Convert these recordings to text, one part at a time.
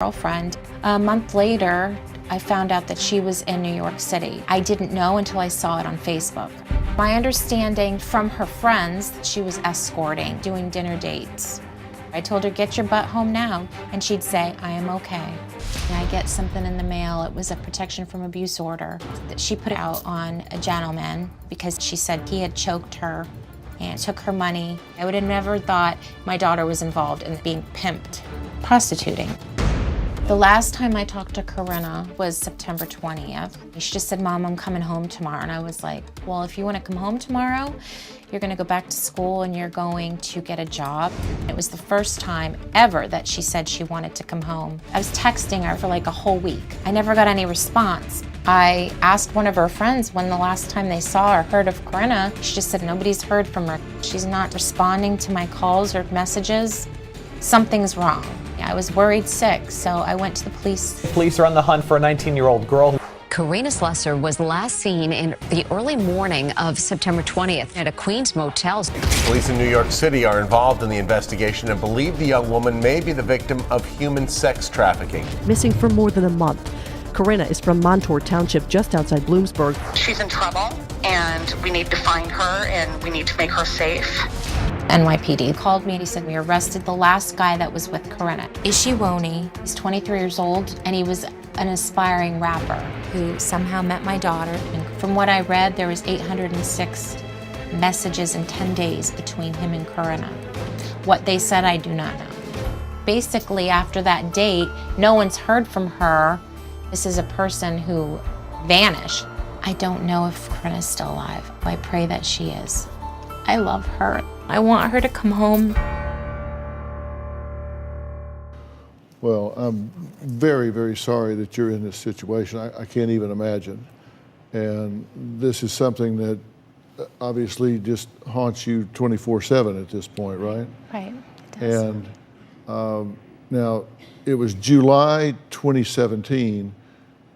girlfriend. A month later, I found out that she was in New York City. I didn't know until I saw it on Facebook. My understanding from her friends that she was escorting, doing dinner dates. I told her, get your butt home now, and she'd say, I am okay. And I get something in the mail. It was a protection from abuse order that she put out on a gentleman because she said he had choked her and took her money. I would have never thought my daughter was involved in being pimped, prostituting. The last time I talked to Corinna was September 20th. She just said, Mom, I'm coming home tomorrow. And I was like, well, if you want to come home tomorrow, you're going to go back to school and you're going to get a job. It was the first time ever that she said she wanted to come home. I was texting her for like a whole week. I never got any response. I asked one of her friends when the last time they saw or heard of Corinna. She just said, nobody's heard from her. She's not responding to my calls or messages. Something's wrong. I was worried sick, so I went to the police. Police are on the hunt for a 19-year-old girl. Corinna Slusser was last seen in the early morning of September 20th at a Queens motel. Police in New York City are involved in the investigation and believe the young woman may be the victim of human sex trafficking. Missing for more than a month. Corinna is from Montour Township, just outside Bloomsburg. She's in trouble, and we need to find her, and we need to make her safe. NYPD called me and he said, we arrested the last guy that was with Corinna. Ishiwoni, he's 23 years old, and he was an aspiring rapper who somehow met my daughter. And from what I read, there was 806 messages in 10 days between him and Corinna. What they said, I do not know. Basically, after that date, no one's heard from her. This is a person who vanished. I don't know if Corinna's still alive. I pray that she is. I love her. I want her to come home. Well, I'm very, very sorry that you're in this situation. I can't even imagine. And this is something that obviously just haunts you 24/7 at this point, right? Right, it does. And now, it was July 2017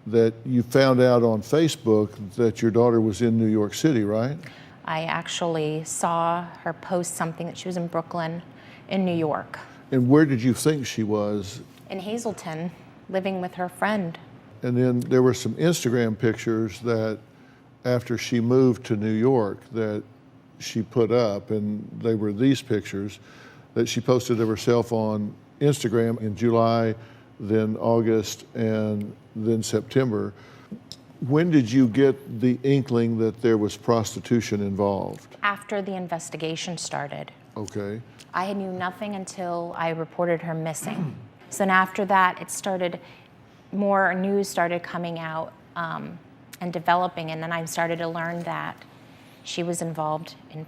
that you found out on Facebook that your daughter was in New York City, right? I actually saw her post something that she was in Brooklyn, in New York. And where did you think she was? In Hazleton, living with her friend. And then there were some Instagram pictures that after she moved to New York that she put up, and they were these pictures that she posted of herself on Instagram in July, then August, and then September. When did you get the inkling that there was prostitution involved? After the investigation started. Okay. I knew nothing until I reported her missing. So then after that, it started, more news started coming out and developing, and then I started to learn that she was involved in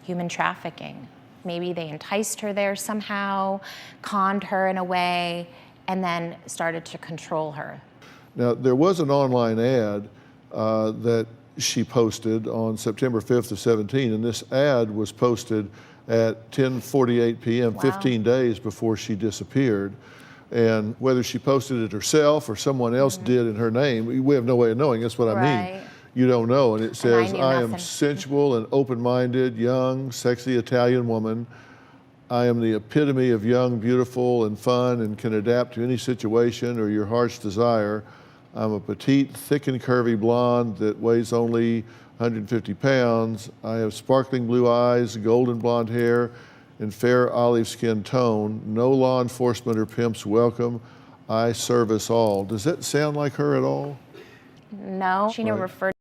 human trafficking. Maybe they enticed her there somehow, conned her in a way, and then started to control her. Now, there was an online ad that she posted on September 5th of 17, and this ad was posted at 10:48 p.m., Wow. 15 days before she disappeared. And whether she posted it herself or someone else did in her name, we have no way of knowing. That's what I mean. Right. You don't know. And it says, knew I am nothing. sensual and open-minded, young, sexy Italian woman. I am the epitome of young, beautiful, and fun, and can adapt to any situation or your heart's desire. I'm a petite, thick and curvy blonde that weighs only 150 pounds. I have sparkling blue eyes, golden blonde hair, and fair olive skin tone. No law enforcement or pimps welcome. I service all. Does that sound like her at all? No, she never referred